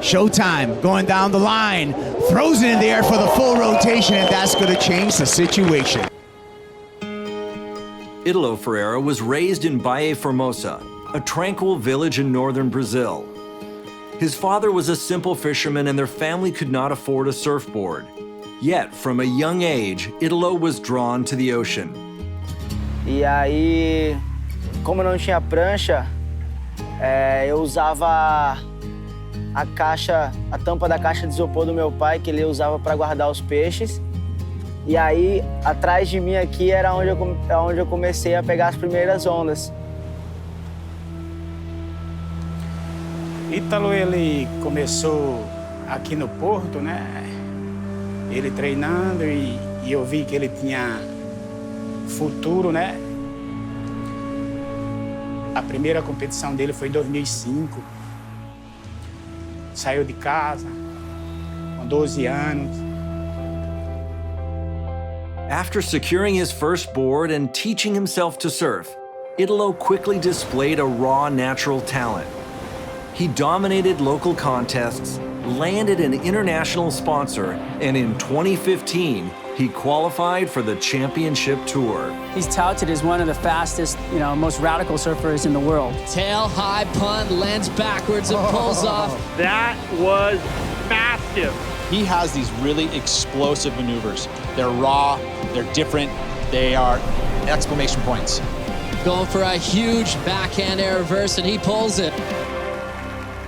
Showtime going down the line, throws it in the air for the full rotation, and that's going to change the situation. Italo Ferreira was raised in Baía Formosa, a tranquil village in northern Brazil. His father was a simple fisherman and their family could not afford a surfboard. Yet, from a young age, Italo was drawn to the ocean. E aí, como não tinha prancha, eu usava a tampa da caixa de isopor do meu pai, que ele usava para guardar os peixes. E aí, atrás de mim aqui era onde eu comecei a pegar as primeiras ondas. Ítalo, ele começou aqui no Porto, né? Ele treinando e eu vi que ele tinha futuro, né? A primeira competição dele foi em 2005. Saiu de casa com 12 anos. After securing his first board and teaching himself to surf, Italo quickly displayed a raw natural talent. He dominated local contests, landed an international sponsor, and in 2015, he qualified for the championship tour. He's touted as one of the fastest, most radical surfers in the world. Tail high punt, lands backwards and pulls off. That was massive. He has these really explosive maneuvers. They're raw, they're different, they are exclamation points. Going for a huge backhand air reverse, and he pulls it.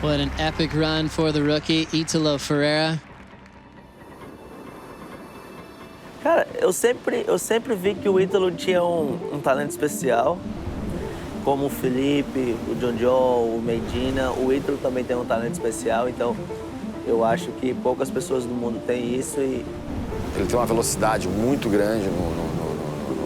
What an epic run for the rookie, Italo Ferreira. Cara, eu sempre vi que o Ítalo tinha um talento especial, como o Felipe, o Jojo, o Medina. O Ítalo também tem um talento especial, então eu acho que poucas pessoas do mundo têm isso. E ele tem uma velocidade muito grande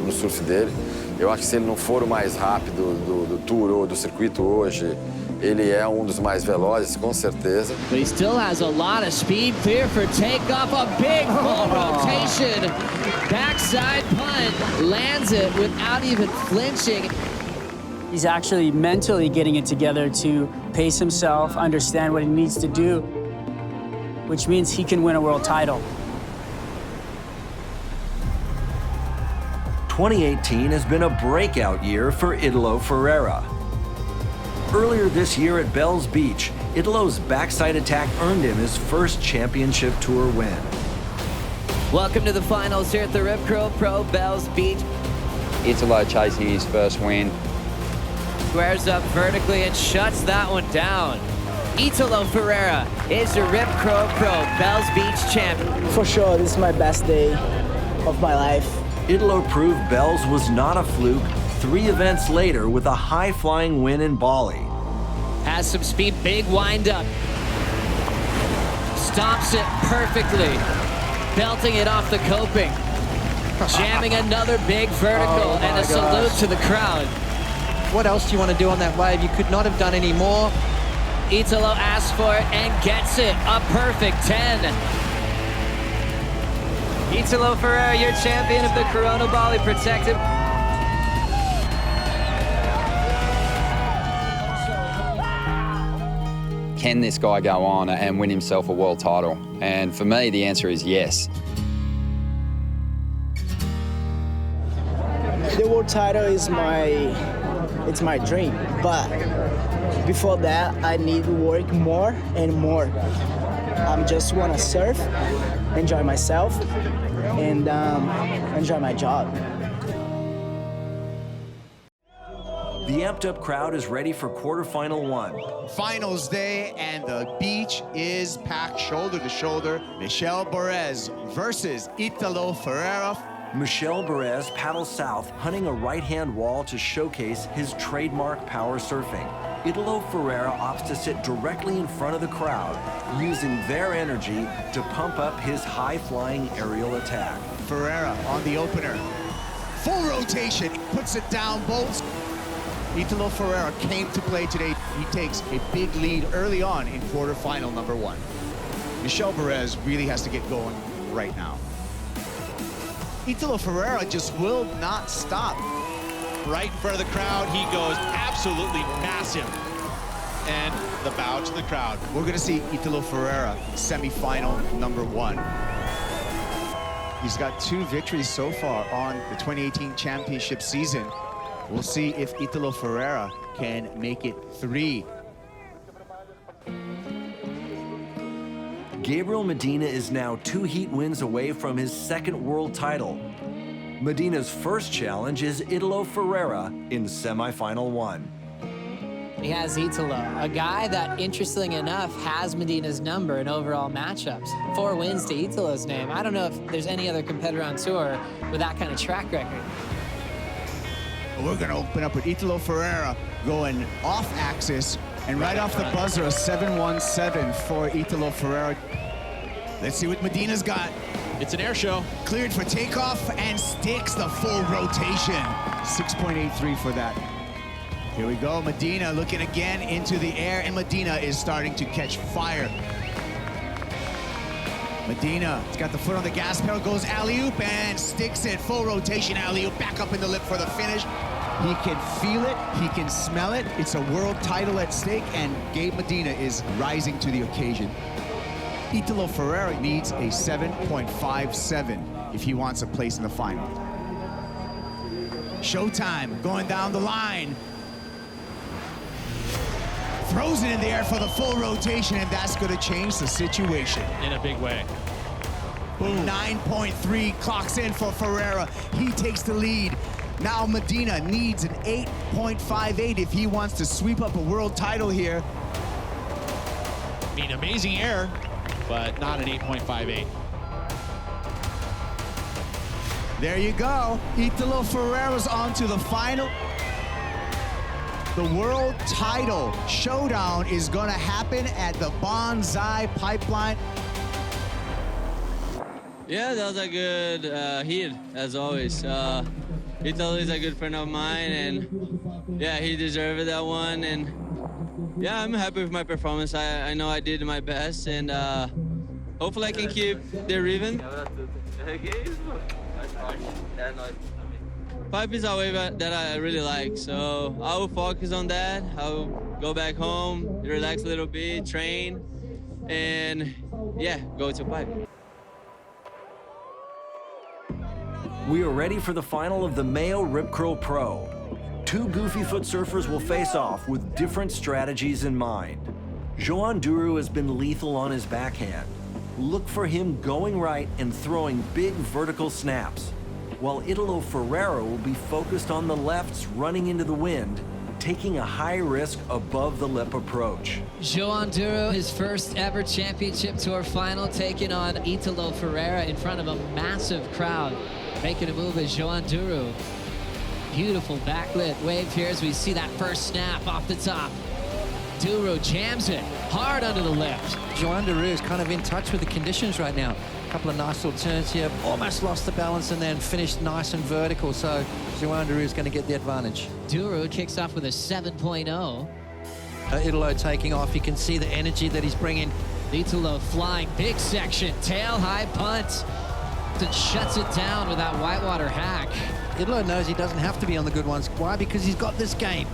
no surf dele. Eu acho que se ele não for o mais rápido do tour ou do circuito hoje, ele é um dos mais velozes, com certeza. But he still has a lot of speed, clear for takeoff, a big full rotation. Backside punt, lands it without even flinching. He's actually mentally getting it together to pace himself, understand what he needs to do, which means he can win a world title. 2018 has been a breakout year for Italo Ferreira. Earlier this year at Bells Beach, Italo's backside attack earned him his first championship tour win. Welcome to the finals here at the Rip Curl Pro Bells Beach. Italo chasing his first win. Squares up vertically and shuts that one down. Italo Ferreira is the Rip Curl Pro Bells Beach champion. for sure, this is my best day of my life. Italo proved Bells was not a fluke 3 events later with a high-flying win in Bali. Has some speed, big wind-up. Stomps it perfectly. Belting it off the coping. Jamming another big vertical and a salute to the crowd. What else do you want to do on that wave? You could not have done any more. Italo asks for it and gets it. A perfect 10. Italo Ferreira, your champion of the Corona Bali Protected. Can this guy go on and win himself a world title? And for me, the answer is yes. The world title is my dream, but before that, I need to work more and more. I just want to surf, enjoy myself, and enjoy my job. The amped-up crowd is ready for quarterfinal 1. Finals day, and the beach is packed shoulder to shoulder. Michel Borez versus Italo Ferreira. Michel Borez paddles south, hunting a right-hand wall to showcase his trademark power surfing. Italo Ferreira opts to sit directly in front of the crowd, using their energy to pump up his high-flying aerial attack. Ferreira on the opener. Full rotation, puts it down, bolts. Italo Ferreira came to play today. He takes a big lead early on in quarterfinal number 1. Michel Borez really has to get going right now. Italo Ferreira just will not stop. Right in front of the crowd, he goes absolutely massive. and the bow to the crowd. We're gonna see Italo Ferreira, semifinal number 1. He's got 2 victories so far on the 2018 championship season. We'll see if Italo Ferreira can make it 3. Gabriel Medina is now 2 heat wins away from his 2nd world title. Medina's first challenge is Italo Ferreira in semifinal 1. He has Italo, a guy that, interestingly enough, has Medina's number in overall matchups. 4 wins to Italo's name. I don't know if there's any other competitor on tour with that kind of track record. We're gonna open up with Italo Ferreira going off axis, and right off the buzzer, a 7-1-7 for Italo Ferreira. Let's see what Medina's got. It's an air show. Cleared for takeoff and sticks the full rotation. 6.83 for that. Here we go, Medina looking again into the air, and Medina is starting to catch fire. Medina, he's got the foot on the gas pedal, goes alley-oop and sticks it. Full rotation alley-oop, back up in the lip for the finish. He can feel it, he can smell it. It's a world title at stake, and Gabe Medina is rising to the occasion. Italo Ferreira needs a 7.57 if he wants a place in the final. Showtime, going down the line. Throws it in the air for the full rotation, and that's going to change the situation. In a big way. Boom. 9.3 clocks in for Ferreira. He takes the lead. Now Medina needs an 8.58 if he wants to sweep up a world title here. I mean, amazing air, but not an 8.58. There you go. Italo Ferreira's on to the final. The world title showdown is gonna happen at the Bonsai Pipeline. Yeah, that was a good heat, as always. Italo is a good friend of mine, and yeah, he deserved that one. And yeah, I'm happy with my performance. I know I did my best, and hopefully I can keep the rhythm. Pipe is a wave that I really like, so I will focus on that. I'll go back home, relax a little bit, train, and yeah, go to pipe. We are ready for the final of the MEO Rip Curl Pro. 2 goofy foot surfers will face off with different strategies in mind. Joan Duru has been lethal on his backhand. Look for him going right and throwing big vertical snaps, while Italo Ferreira will be focused on the lefts running into the wind, taking a high-risk above-the-lip approach. Joan Duru, his first ever championship tour final, taking on Italo Ferreira in front of a massive crowd. Making a move is Joan Duru. Beautiful backlit wave here as we see that first snap off the top. Duru jams it hard under the lift. Joan Duru is kind of in touch with the conditions right now. A couple of nice little turns here, almost lost the balance and then finished nice and vertical. So Joan Duru is going to get the advantage. Duru kicks off with a 7.0. Italo taking off. You can see the energy that he's bringing. Italo flying big section, tail high punt. And shuts it down with that whitewater hack. Italo knows he doesn't have to be on the good ones. Why? Because he's got this game.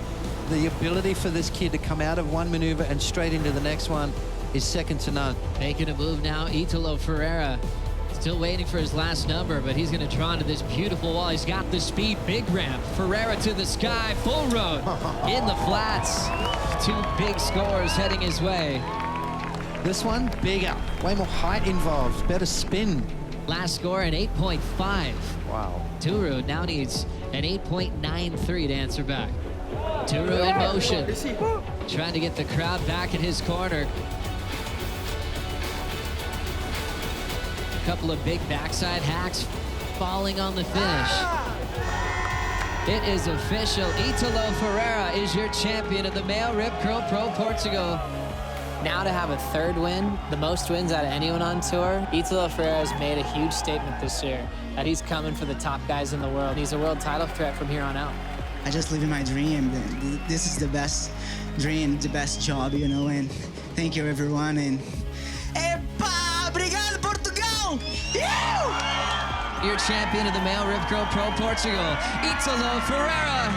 The ability for this kid to come out of one maneuver and straight into the next one is second to none. Making a move now, Italo Ferreira. Still waiting for his last number, but he's going to draw into this beautiful wall. He's got the speed, big ramp. Ferreira to the sky, full road in the flats. 2 big scores heading his way. This one, bigger, way more height involved, better spin. Last score, an 8.5. Wow. Duru now needs an 8.93 to answer back. Duru in motion, trying to get the crowd back in his corner. A couple of big backside hacks falling on the finish. It is official. Italo Ferreira is your champion of the MEO Rip Curl Pro Portugal. Now to have a 3rd win, the most wins out of anyone on tour, Italo Ferreira's made a huge statement this year that he's coming for the top guys in the world. He's a world title threat from here on out. I just living my dream. This is the best dream, the best job, you know, and thank you everyone. And Epa! Obrigado, Portugal! Your champion of the MEO Rip Curl Pro Portugal, Italo Ferreira.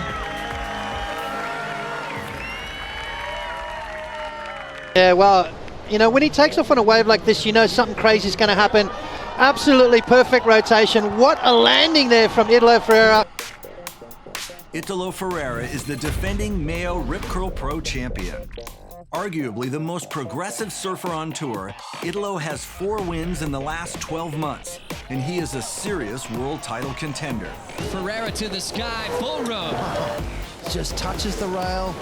Yeah, well, you know, when he takes off on a wave like this, you know something crazy is going to happen. Absolutely perfect rotation. What a landing there from Italo Ferreira. Italo Ferreira is the defending MEO Rip Curl Pro champion. Arguably the most progressive surfer on tour, Italo has 4 wins in the last 12 months, and he is a serious world title contender. Ferreira to the sky, full row. Just touches the rail.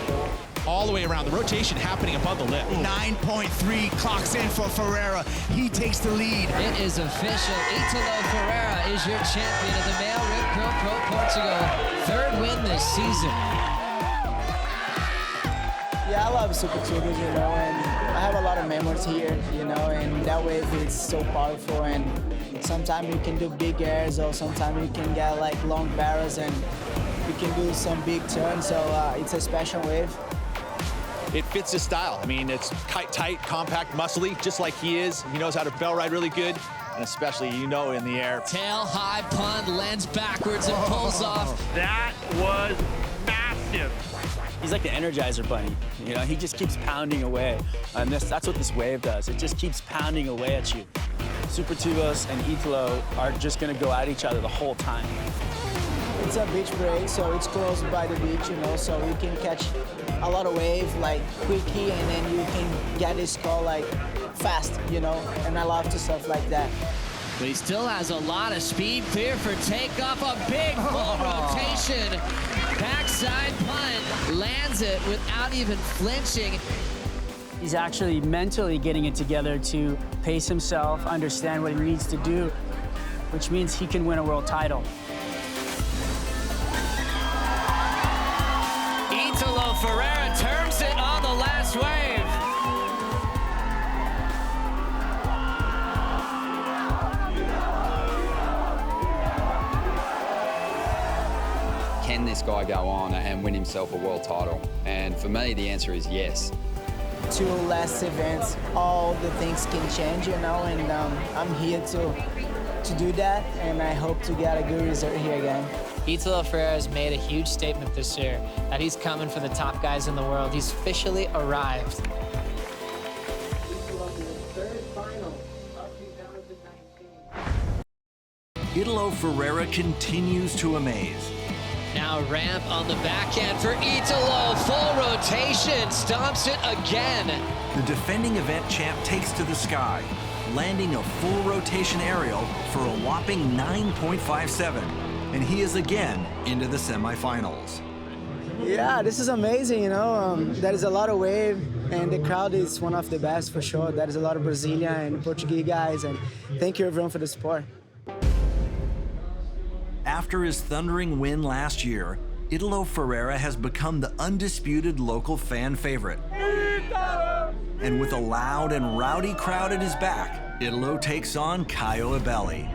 All the way around, the rotation happening above the lip. 9.3 clocks in for Ferreira. He takes the lead. It is official. Italo Ferreira is your champion of the MEO Rip Curl Pro Portugal. 3rd win this season. Yeah, I love Super Tubers, you know, and I have a lot of memories here, you know, and that wave is so powerful, and sometimes you can do big airs, or sometimes you can get like long barrels, and you can do some big turns, so it's a special wave. It fits his style. I mean, it's tight, compact, muscly, just like he is. He knows how to bell ride really good, and especially, you know, in the air. Tail high pun, lands backwards and pulls off. That was massive. He's like the Energizer Bunny. You know, he just keeps pounding away. And that's what this wave does. It just keeps pounding away at you. Super Tubos and Italo are just gonna go at each other the whole time. It's a beach break, so it's close by the beach, you know, so you can catch a lot of wave, like, quickly, and then you can get this score, like, fast, you know, and I love to surf like that. But he still has a lot of speed, clear for takeoff, a big full rotation. Backside punt, lands it without even flinching. He's actually mentally getting it together to pace himself, understand what he needs to do, which means he can win a world title. Italo Ferreira turns it on the last wave. Can this guy go on and win himself a world title? And for me, the answer is yes. 2 last events, all the things can change, you know, and I'm here to do that, and I hope to get a good result here again. Italo Ferreira has made a huge statement this year that he's coming for the top guys in the world. He's officially arrived. Italo Ferreira continues to amaze. Now ramp on the backhand for Italo. Full rotation, stomps it again. The defending event champ takes to the sky, landing a full rotation aerial for a whopping 9.57. And he is again into the semifinals. Yeah, this is amazing, you know. There is a lot of wave, and the crowd is one of the best for sure. There is a lot of Brazilian and Portuguese guys, and thank you everyone for the support. After his thundering win last year, Italo Ferreira has become the undisputed local fan favorite. And with a loud and rowdy crowd at his back, Italo takes on Caio Ibelli.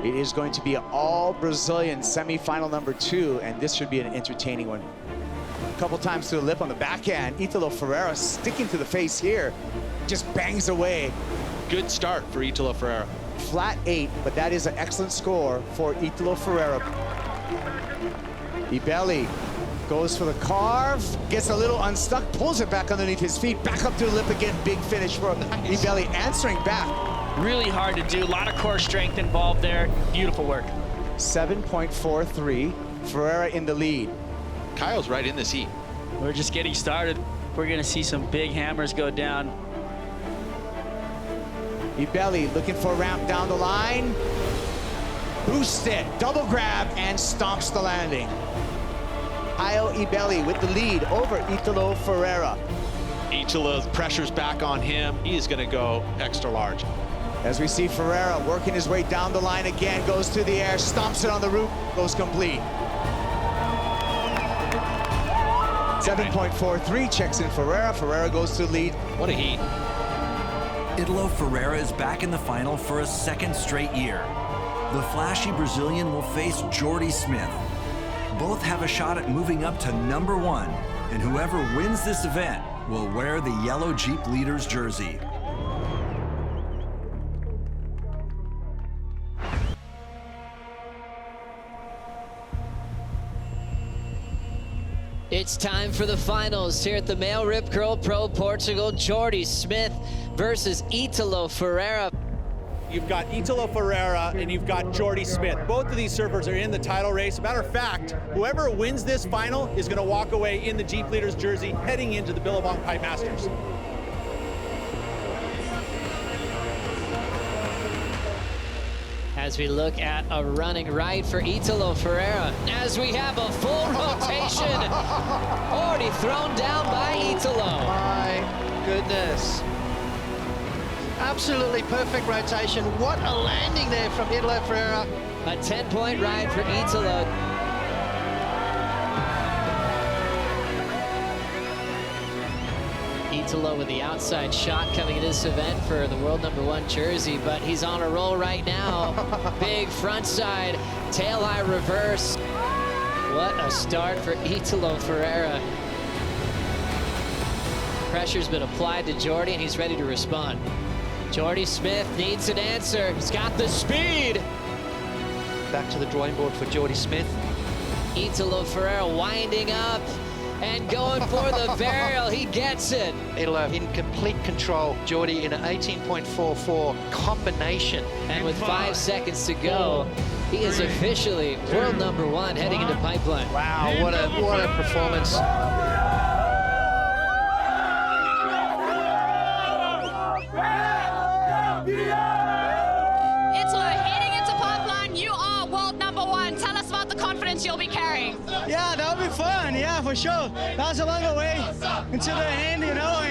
It is going to be an all-Brazilian semifinal number 2, and this should be an entertaining one. A couple times to the lip on the backhand. Italo Ferreira sticking to the face here, just bangs away. Good start for Italo Ferreira. Flat 8, but that is an excellent score for Italo Ferreira. Ibelli goes for the carve, gets a little unstuck, pulls it back underneath his feet, back up to the lip again. Big finish for Ibelli, answering back. Really hard to do, a lot of core strength involved there. Beautiful work. 7.43, Ferreira in the lead. Kyle's right in this heat. We're just getting started. We're gonna see some big hammers go down. Ibelli looking for a ramp down the line. Boosts it, double grab, and stomps the landing. Caio Ibelli with the lead over Italo Ferreira. Italo's pressure's back on him. He is gonna go extra large. As we see Ferreira working his way down the line again, goes to the air, stomps it on the roof, goes complete. 7.43, checks in Ferreira. Ferreira goes to the lead. What a heat. Italo Ferreira is back in the final for a 2nd straight year. The flashy Brazilian will face Jordy Smith. Both have a shot at moving up to number 1, and whoever wins this event will wear the yellow Jeep Leaders jersey. It It's time for the finals here at the MEO Rip Curl Pro Portugal. Jordy Smith versus Italo Ferreira. You've got Italo Ferreira and you've got Jordy Smith. Both of these surfers are in the title race. Matter of fact, whoever wins this final is going to walk away in the Jeep Leaders jersey heading into the Billabong Pipe Masters. As we look at a running right for Italo Ferreira, as we have a full rotation, already thrown down by Italo. My goodness. Absolutely perfect rotation. What a landing there from Italo Ferreira. A 10-point ride for Italo. Italo with the outside shot coming into this event for the world #1 jersey, but he's on a roll right now. Big front side, tail high reverse. What a start for Italo Ferreira. Pressure's been applied to Jordy and he's ready to respond. Jordy Smith needs an answer. He's got the speed. Back to the drawing board for Jordy Smith. Italo Ferreira winding up and going for the burial. He gets it. Italo in complete control. Jordy in an 18.44 combination. And with 5 seconds to go, he is officially world #1 heading into pipeline. Wow, what a performance. You'll be carrying. Yeah, that'll be fun. Yeah, for sure. That was a long way until the end, you know.